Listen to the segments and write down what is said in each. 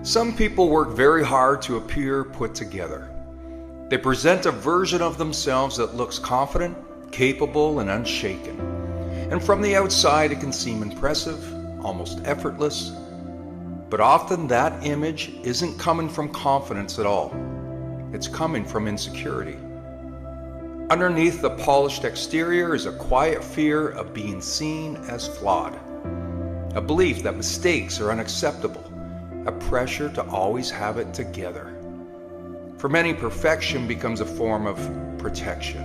Some people work very hard to appear put together. They present a version of themselves that looks confident, capable, and unshaken. And from the outside, it can seem impressive, almost effortless. But often that image isn't coming from confidence at all. It's coming from insecurity. Underneath the polished exterior is a quiet fear of being seen as flawed, a belief that mistakes are unacceptable, a pressure to always have it together. For many, perfection becomes a form of protection.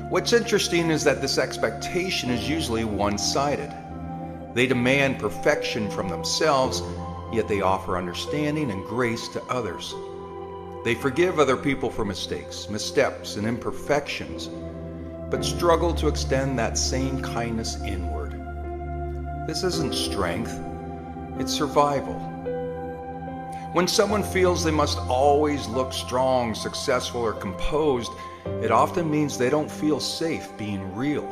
What's interesting is that this expectation is usually one-sided. They demand perfection from themselves, yet they offer understanding and grace to others. They forgive other people for mistakes, missteps, and imperfections, but struggle to extend that same kindness inward. This isn't strength, it's survival. When someone feels they must always look strong, successful, or composed, it often means they don't feel safe being real.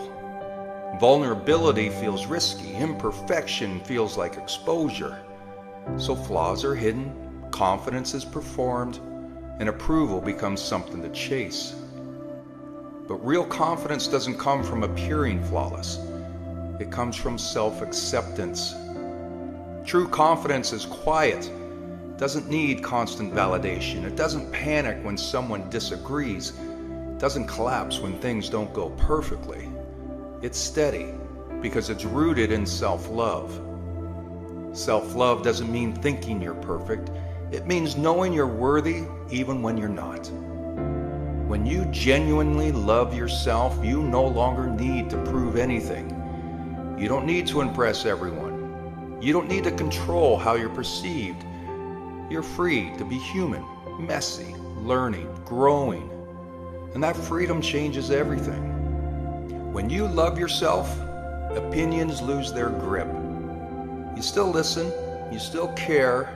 Vulnerability feels risky, imperfection feels like exposure. So flaws are hidden, confidence is performed, and approval becomes something to chase. But real confidence doesn't come from appearing flawless. It comes from self-acceptance. True confidence is quiet. It doesn't need constant validation. It doesn't panic when someone disagrees. It doesn't collapse when things don't go perfectly. It's steady because it's rooted in self-love. Self-love doesn't mean thinking you're perfect. It means knowing you're worthy even when you're not. When you genuinely love yourself, you no longer need to prove anything. You don't need to impress everyone. You don't need to control how you're perceived. You're free to be human, messy, learning, growing. And that freedom changes everything. When you love yourself, opinions lose their grip. You still listen, you still care,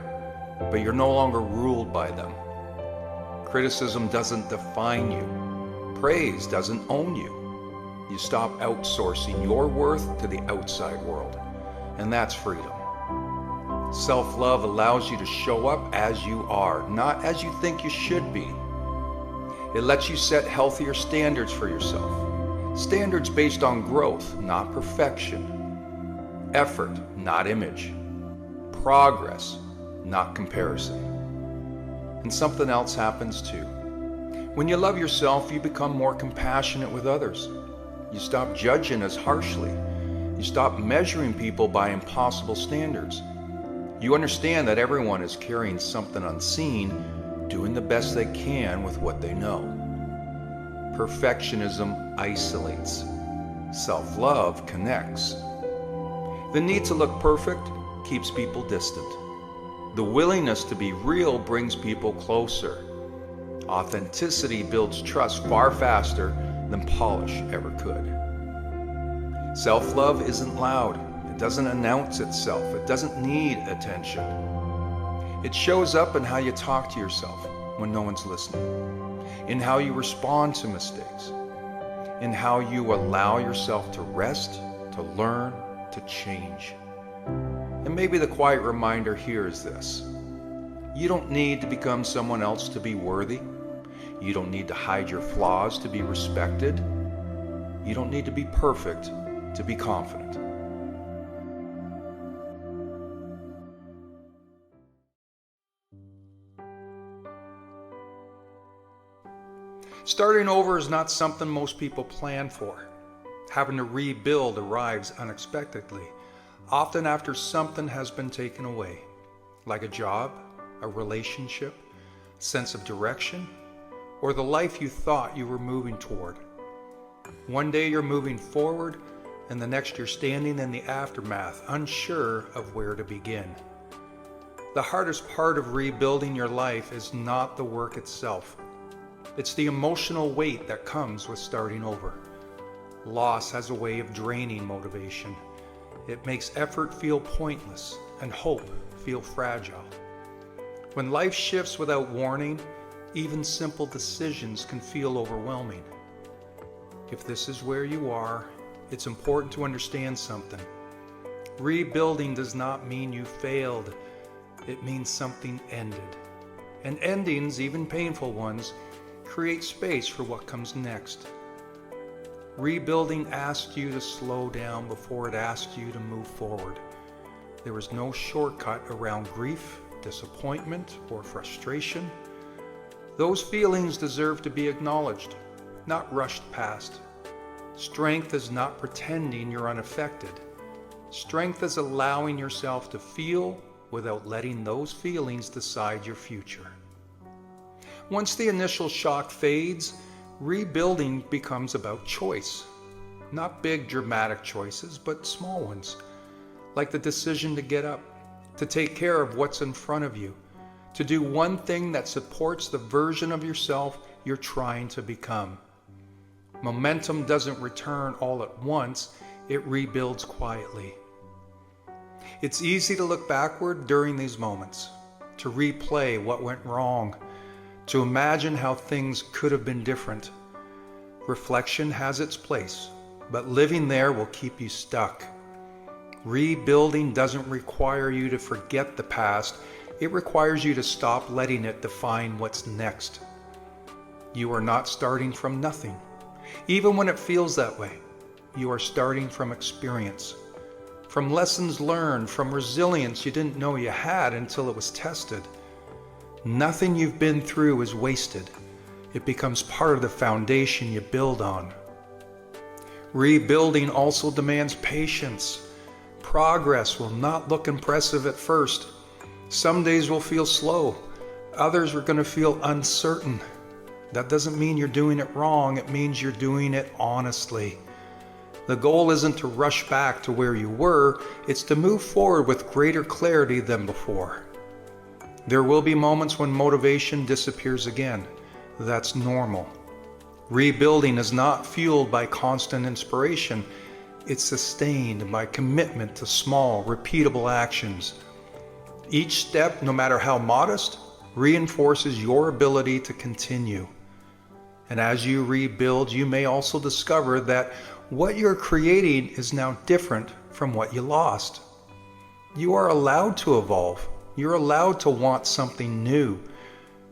but you're no longer ruled by them. Criticism doesn't define you. Praise doesn't own you. You stop outsourcing your worth to the outside world, and that's freedom. Self-love allows you to show up as you are, not as you think you should be. It lets you set healthier standards for yourself. Standards based on growth, not perfection. Effort, not image. Progress, not comparison. And something else happens too. When you love yourself, you become more compassionate with others. You stop judging as harshly. You stop measuring people by impossible standards. You understand that everyone is carrying something unseen, doing the best they can with what they know. Perfectionism isolates. Self-love connects. The need to look perfect keeps people distant. The willingness to be real brings people closer. Authenticity builds trust far faster than polish ever could. Self-love isn't loud. It doesn't announce itself. It doesn't need attention. It shows up in how you talk to yourself when no one's listening, in how you respond to mistakes, in how you allow yourself to rest, to learn, to change. And maybe the quiet reminder here is this. You don't need to become someone else to be worthy. You don't need to hide your flaws to be respected. You don't need to be perfect to be confident. Starting over is not something most people plan for. Having to rebuild arrives unexpectedly, often after something has been taken away, like a job, a relationship, sense of direction, or the life you thought you were moving toward. One day you're moving forward, and the next you're standing in the aftermath, unsure of where to begin. The hardest part of rebuilding your life is not the work itself. It's the emotional weight that comes with starting over. Loss has a way of draining motivation. It makes effort feel pointless and hope feel fragile. When life shifts without warning, even simple decisions can feel overwhelming. If this is where you are, it's important to understand something. Rebuilding does not mean you failed. It means something ended. And endings, even painful ones, create space for what comes next. Rebuilding asks you to slow down before it asks you to move forward. There is no shortcut around grief, disappointment, or frustration. Those feelings deserve to be acknowledged, not rushed past. Strength is not pretending you're unaffected. Strength is allowing yourself to feel without letting those feelings decide your future. Once the initial shock fades, rebuilding becomes about choice. Not big dramatic choices, but small ones. Like the decision to get up, to take care of what's in front of you, to do one thing that supports the version of yourself you're trying to become. Momentum doesn't return all at once, it rebuilds quietly. It's easy to look backward during these moments, to replay what went wrong, to imagine how things could have been different. Reflection has its place, but living there will keep you stuck. Rebuilding doesn't require you to forget the past, it requires you to stop letting it define what's next. You are not starting from nothing. Even when it feels that way, you are starting from experience, from lessons learned, from resilience you didn't know you had until it was tested. Nothing you've been through is wasted. It becomes part of the foundation you build on. Rebuilding also demands patience. Progress will not look impressive at first. Some days will feel slow. Others are going to feel uncertain. That doesn't mean you're doing it wrong. It means you're doing it honestly. The goal isn't to rush back to where you were. It's to move forward with greater clarity than before. There will be moments when motivation disappears again. That's normal. Rebuilding is not fueled by constant inspiration. It's sustained by commitment to small, repeatable actions. Each step, no matter how modest, reinforces your ability to continue. And as you rebuild, you may also discover that what you're creating is now different from what you lost. You are allowed to evolve. You're allowed to want something new.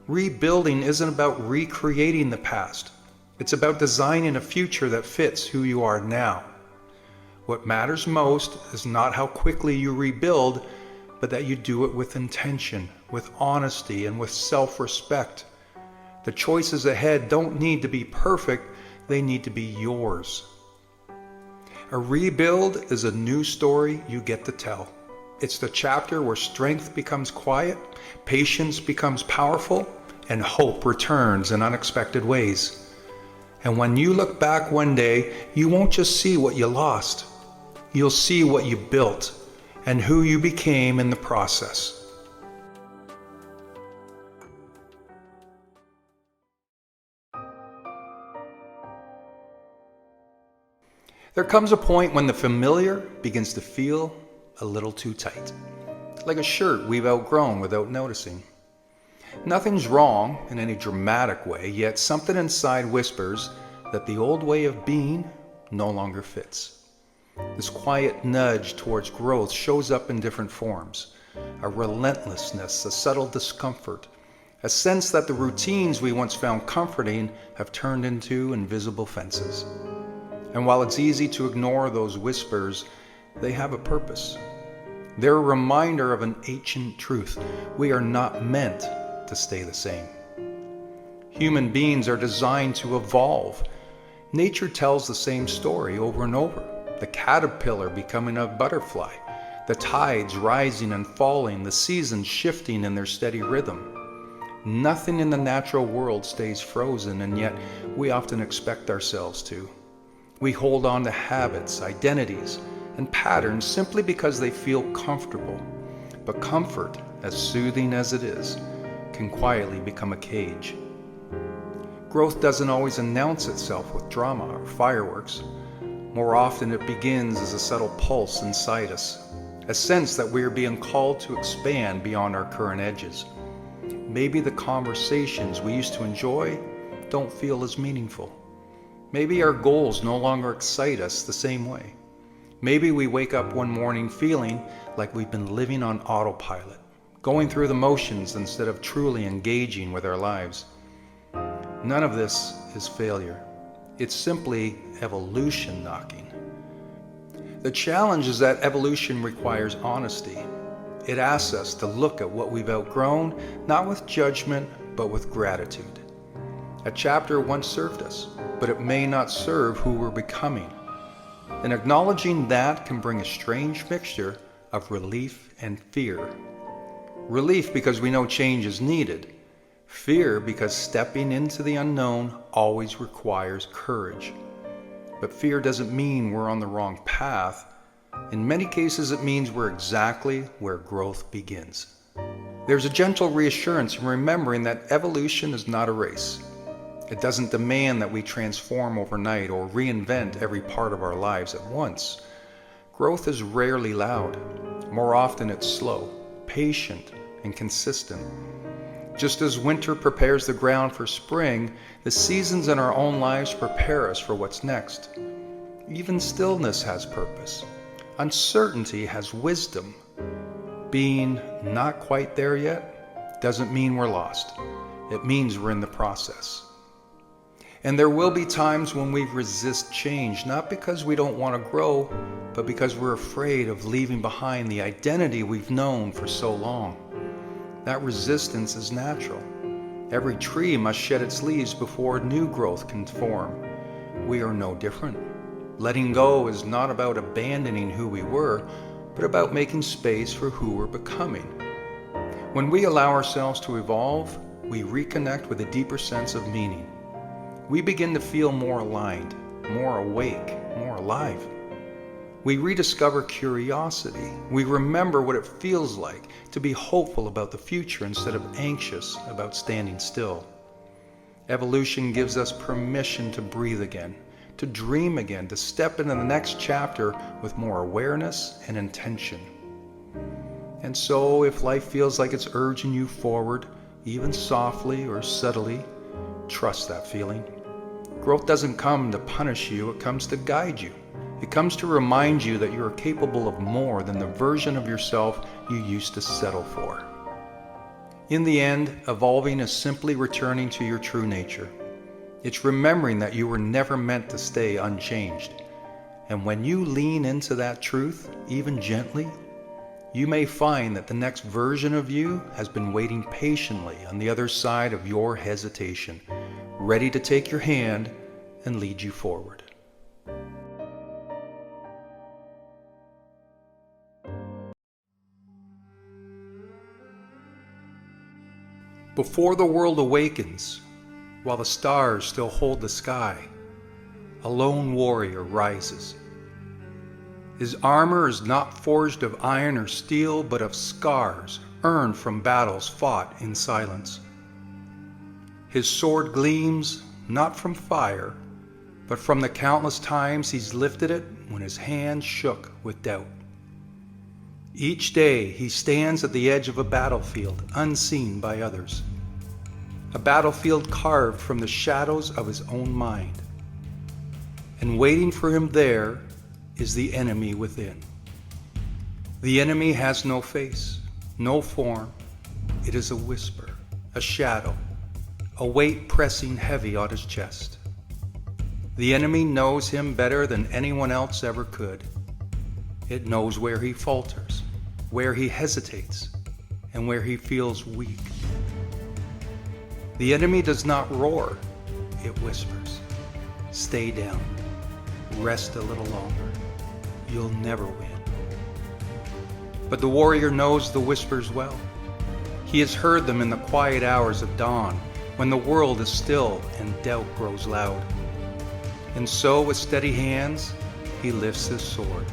Rebuilding isn't about recreating the past. It's about designing a future that fits who you are now. What matters most is not how quickly you rebuild, but that you do it with intention, with honesty, and with self-respect. The choices ahead don't need to be perfect, they need to be yours. A rebuild is a new story you get to tell. It's the chapter where strength becomes quiet, patience becomes powerful, and hope returns in unexpected ways. And when you look back one day, you won't just see what you lost. You'll see what you built and who you became in the process. There comes a point when the familiar begins to feel a little too tight, like a shirt we've outgrown without noticing. Nothing's wrong in any dramatic way, yet something inside whispers that the old way of being no longer fits. This quiet nudge towards growth shows up in different forms. A relentlessness, a subtle discomfort, a sense that the routines we once found comforting have turned into invisible fences. And while it's easy to ignore those whispers, they have a purpose. They're a reminder of an ancient truth. We are not meant to stay the same. Human beings are designed to evolve. Nature tells the same story over and over. The caterpillar becoming a butterfly, the tides rising and falling, the seasons shifting in their steady rhythm. Nothing in the natural world stays frozen, and yet we often expect ourselves to. We hold on to habits, identities, and patterns simply because they feel comfortable. But comfort, as soothing as it is, can quietly become a cage. Growth doesn't always announce itself with drama or fireworks. More often it begins as a subtle pulse inside us, a sense that we are being called to expand beyond our current edges. Maybe the conversations we used to enjoy don't feel as meaningful. Maybe our goals no longer excite us the same way. Maybe we wake up one morning feeling like we've been living on autopilot, going through the motions instead of truly engaging with our lives. None of this is failure. It's simply evolution knocking. The challenge is that evolution requires honesty. It asks us to look at what we've outgrown, not with judgment, but with gratitude. A chapter once served us, but it may not serve who we're becoming. And acknowledging that can bring a strange mixture of relief and fear. Relief because we know change is needed. Fear because stepping into the unknown always requires courage. But fear doesn't mean we're on the wrong path. In many cases, it means we're exactly where growth begins. There's a gentle reassurance in remembering that evolution is not a race. It doesn't demand that we transform overnight or reinvent every part of our lives at once. Growth is rarely loud. More often it's slow, patient, and consistent. Just as winter prepares the ground for spring, the seasons in our own lives prepare us for what's next. Even stillness has purpose. Uncertainty has wisdom. Being not quite there yet doesn't mean we're lost. It means we're in the process. And there will be times when we resist change, not because we don't want to grow, but because we're afraid of leaving behind the identity we've known for so long. That resistance is natural. Every tree must shed its leaves before new growth can form. We are no different. Letting go is not about abandoning who we were, but about making space for who we're becoming. When we allow ourselves to evolve, we reconnect with a deeper sense of meaning. We begin to feel more aligned, more awake, more alive. We rediscover curiosity. We remember what it feels like to be hopeful about the future instead of anxious about standing still. Evolution gives us permission to breathe again, to dream again, to step into the next chapter with more awareness and intention. And so, if life feels like it's urging you forward, even softly or subtly, trust that feeling. Growth doesn't come to punish you, it comes to guide you. It comes to remind you that you are capable of more than the version of yourself you used to settle for. In the end, evolving is simply returning to your true nature. It's remembering that you were never meant to stay unchanged. And when you lean into that truth, even gently, you may find that the next version of you has been waiting patiently on the other side of your hesitation, ready to take your hand and lead you forward. Before the world awakens, while the stars still hold the sky, a lone warrior rises. His armor is not forged of iron or steel, but of scars earned from battles fought in silence. His sword gleams not from fire, but from the countless times he's lifted it when his hand shook with doubt. Each day he stands at the edge of a battlefield unseen by others. A battlefield carved from the shadows of his own mind. And waiting for him there is the enemy within. The enemy has no face, no form. It is a whisper, a shadow, a weight pressing heavy on his chest. The enemy knows him better than anyone else ever could. It knows where he falters, where he hesitates, and where he feels weak. The enemy does not roar, it whispers. Stay down, rest a little longer. You'll never win. But the warrior knows the whispers well. He has heard them in the quiet hours of dawn, when the world is still and doubt grows loud. And so, with steady hands, he lifts his sword.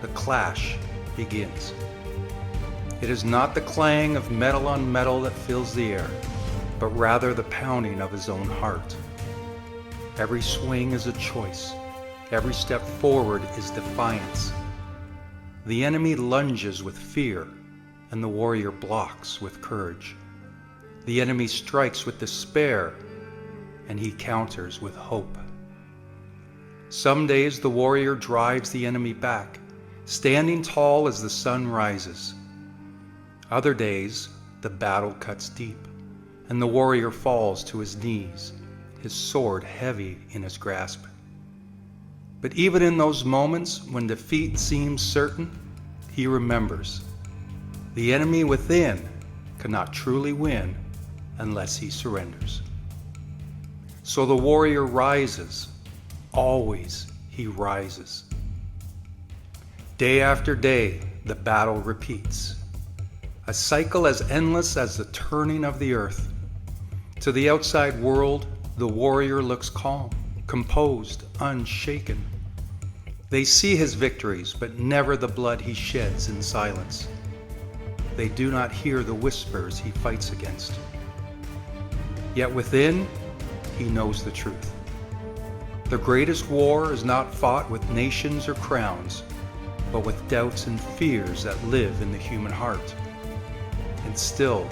The clash begins. It is not the clang of metal on metal that fills the air, but rather the pounding of his own heart. Every swing is a choice. Every step forward is defiance. The enemy lunges with fear, and the warrior blocks with courage. The enemy strikes with despair, and he counters with hope. Some days the warrior drives the enemy back, standing tall as the sun rises. Other days, the battle cuts deep, and the warrior falls to his knees, his sword heavy in his grasp. But even in those moments when defeat seems certain, he remembers the enemy within cannot truly win unless he surrenders. So the warrior rises, always he rises. Day after day, the battle repeats, a cycle as endless as the turning of the earth. To the outside world, the warrior looks calm, composed, unshaken. They see his victories, but never the blood he sheds in silence. They do not hear the whispers he fights against. Yet within, he knows the truth. The greatest war is not fought with nations or crowns, but with doubts and fears that live in the human heart. And still,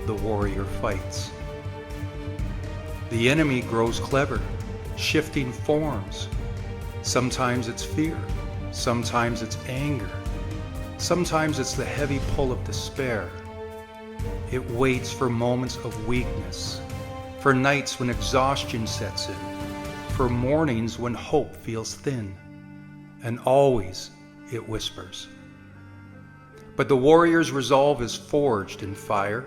the warrior fights. The enemy grows clever, shifting forms. Sometimes it's fear, sometimes it's anger, sometimes it's the heavy pull of despair. It waits for moments of weakness, for nights when exhaustion sets in, for mornings when hope feels thin, and always it whispers. But the warrior's resolve is forged in fire,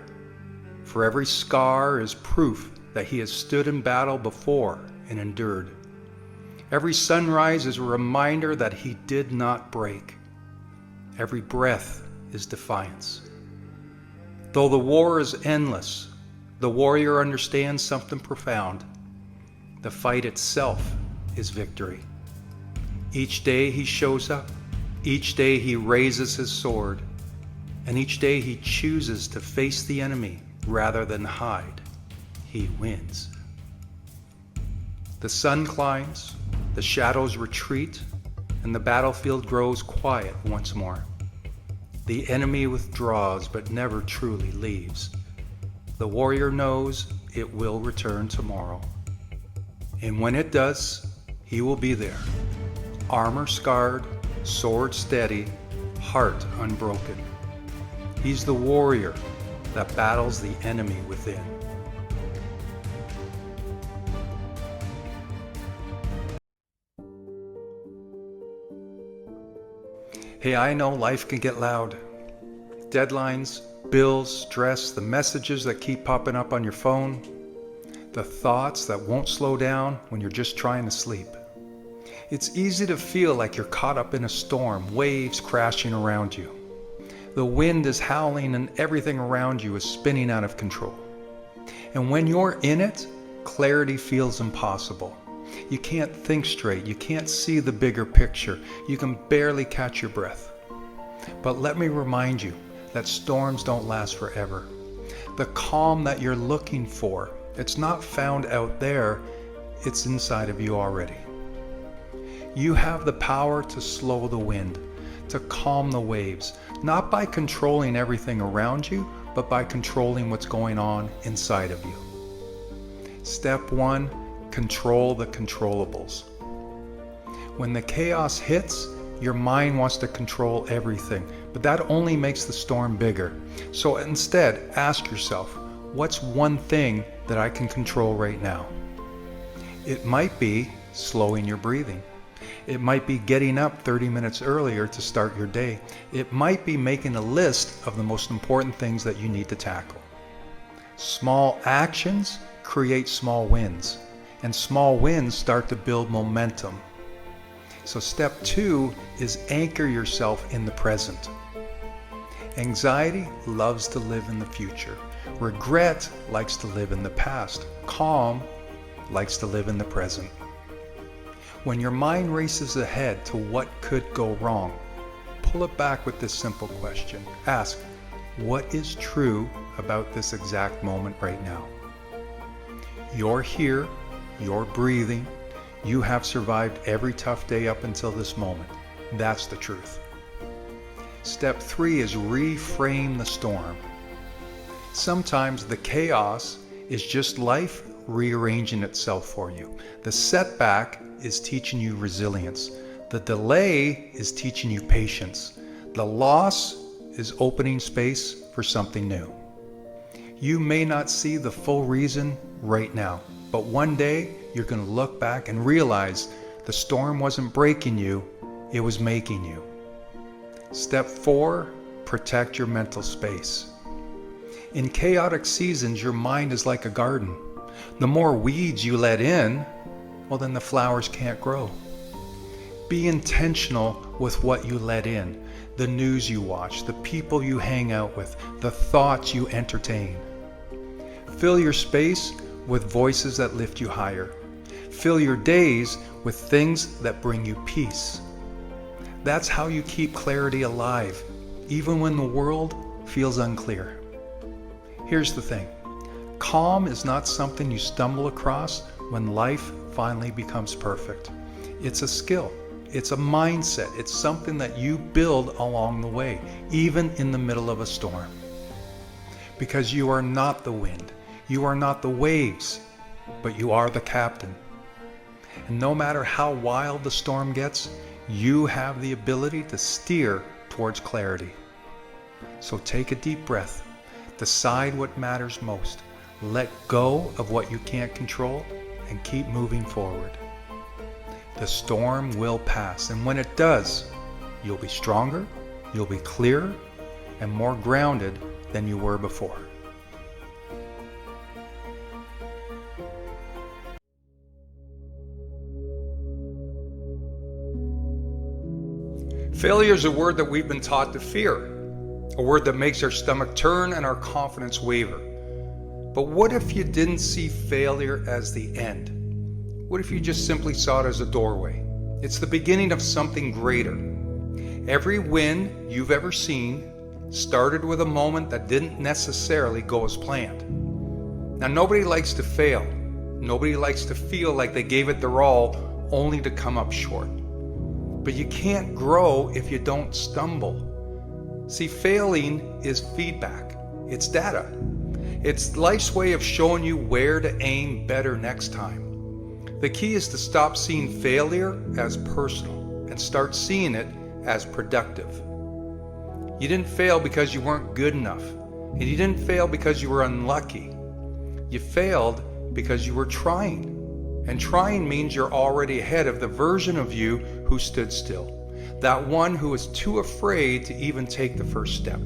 for every scar is proof that he has stood in battle before and endured. Every sunrise is a reminder that he did not break. Every breath is defiance. Though the war is endless, the warrior understands something profound. The fight itself is victory. Each day he shows up. Each day he raises his sword. And each day he chooses to face the enemy rather than hide. He wins. The sun climbs, the shadows retreat, and the battlefield grows quiet once more. The enemy withdraws but never truly leaves. The warrior knows it will return tomorrow. And when it does, he will be there, armor scarred, sword steady, heart unbroken. He's the warrior that battles the enemy within. Hey, I know life can get loud. Deadlines, bills, stress, the messages that keep popping up on your phone, the thoughts that won't slow down when you're just trying to sleep. It's easy to feel like you're caught up in a storm, waves crashing around you. The wind is howling and everything around you is spinning out of control. And when you're in it, clarity feels impossible. You can't think straight. You can't see the bigger picture. You can barely catch your breath. But let me remind you that storms don't last forever. The calm that you're looking for, it's not found out there, it's inside of you already. You have the power to slow the wind, to calm the waves, not by controlling everything around you, but by controlling what's going on inside of you. Step 1, control the controllables. When the chaos hits, your mind wants to control everything, but that only makes the storm bigger. So instead, ask yourself, what's one thing that I can control right now? It might be slowing your breathing. It might be getting up 30 minutes earlier to start your day. It might be making a list of the most important things that you need to tackle. Small actions create small wins, and small wins start to build momentum. So step 2 is anchor yourself in the present. Anxiety loves to live in the future. Regret likes to live in the past. Calm likes to live in the present. When your mind races ahead to what could go wrong, pull it back with this simple question. Ask, what is true about this exact moment right now? You're here, you're breathing, you have survived every tough day up until this moment. That's the truth. Step 3 is reframe the storm. Sometimes the chaos is just life rearranging itself for you. The setback is teaching you resilience. The delay is teaching you patience. The loss is opening space for something new. You may not see the full reason right now, but one day you're going to look back and realize the storm wasn't breaking you, it was making you. Step 4, protect your mental space. In chaotic seasons, your mind is like a garden. The more weeds you let in, well, then the flowers can't grow. Be intentional with what you let in, the news you watch, the people you hang out with, the thoughts you entertain. Fill your space with voices that lift you higher. Fill your days with things that bring you peace. That's how you keep clarity alive, even when the world feels unclear. Here's the thing. Calm is not something you stumble across when life finally becomes perfect. It's a skill. It's a mindset. It's something that you build along the way, even in the middle of a storm. Because you are not the wind. You are not the waves, but you are the captain. And no matter how wild the storm gets, you have the ability to steer towards clarity. So take a deep breath. Decide what matters most. Let go of what you can't control and keep moving forward. The storm will pass, and when it does, you'll be stronger, you'll be clearer, and more grounded than you were before. Failure is a word that we've been taught to fear, a word that makes our stomach turn and our confidence waver. But what if you didn't see failure as the end? What if you just simply saw it as a doorway? It's the beginning of something greater. Every win you've ever seen started with a moment that didn't necessarily go as planned. Now, nobody likes to fail. Nobody likes to feel like they gave it their all only to come up short. But you can't grow if you don't stumble. See, failing is feedback. It's data. It's life's way of showing you where to aim better next time. The key is to stop seeing failure as personal and start seeing it as productive. You didn't fail because you weren't good enough, and you didn't fail because you were unlucky. You failed because you were trying. And trying means you're already ahead of the version of you who stood still, that one who was too afraid to even take the first step.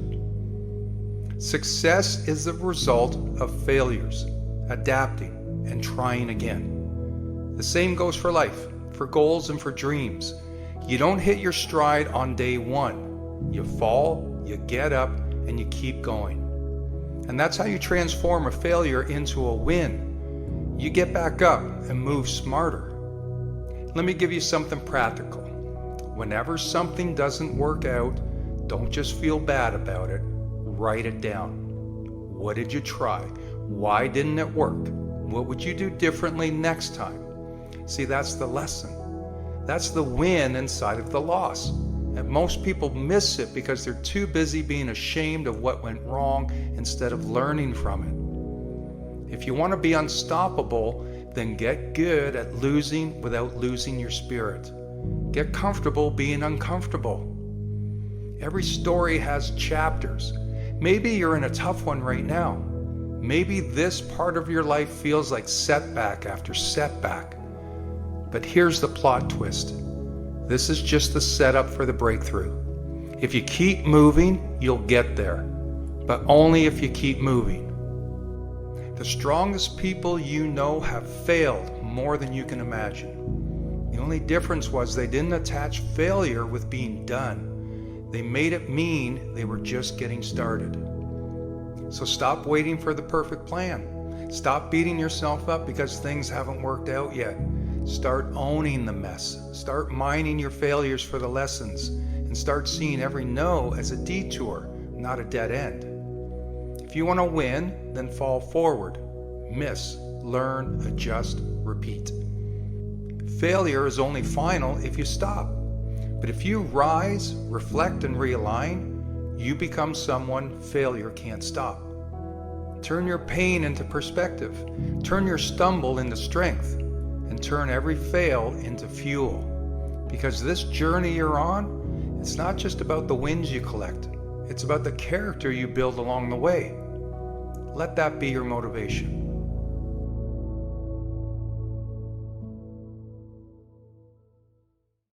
Success is the result of failures, adapting, and trying again. The same goes for life, for goals and for dreams. You don't hit your stride on day one. You fall, you get up, and you keep going. And that's how you transform a failure into a win. You get back up and move smarter. Let me give you something practical. Whenever something doesn't work out, don't just feel bad about it. Write it down. What did you try? Why didn't it work? What would you do differently next time? See, that's the lesson. That's the win inside of the loss. And most people miss it because they're too busy being ashamed of what went wrong instead of learning from it. If you want to be unstoppable, then get good at losing without losing your spirit. Get comfortable being uncomfortable. Every story has chapters. Maybe you're in a tough one right now. Maybe this part of your life feels like setback after setback. But here's the plot twist. This is just the setup for the breakthrough. If you keep moving, you'll get there. But only if you keep moving. The strongest people you know have failed more than you can imagine. The only difference was they didn't attach failure with being done. They made it mean they were just getting started. So stop waiting for the perfect plan. Stop beating yourself up because things haven't worked out yet. Start owning the mess. Start mining your failures for the lessons. And start seeing every no as a detour, not a dead end. If you want to win, then fall forward. Miss, learn, adjust, repeat. Failure is only final if you stop. But if you rise, reflect, and realign, you become someone failure can't stop. Turn your pain into perspective. Turn your stumble into strength. And turn every fail into fuel. Because this journey you're on, it's not just about the wins you collect. It's about the character you build along the way. Let that be your motivation.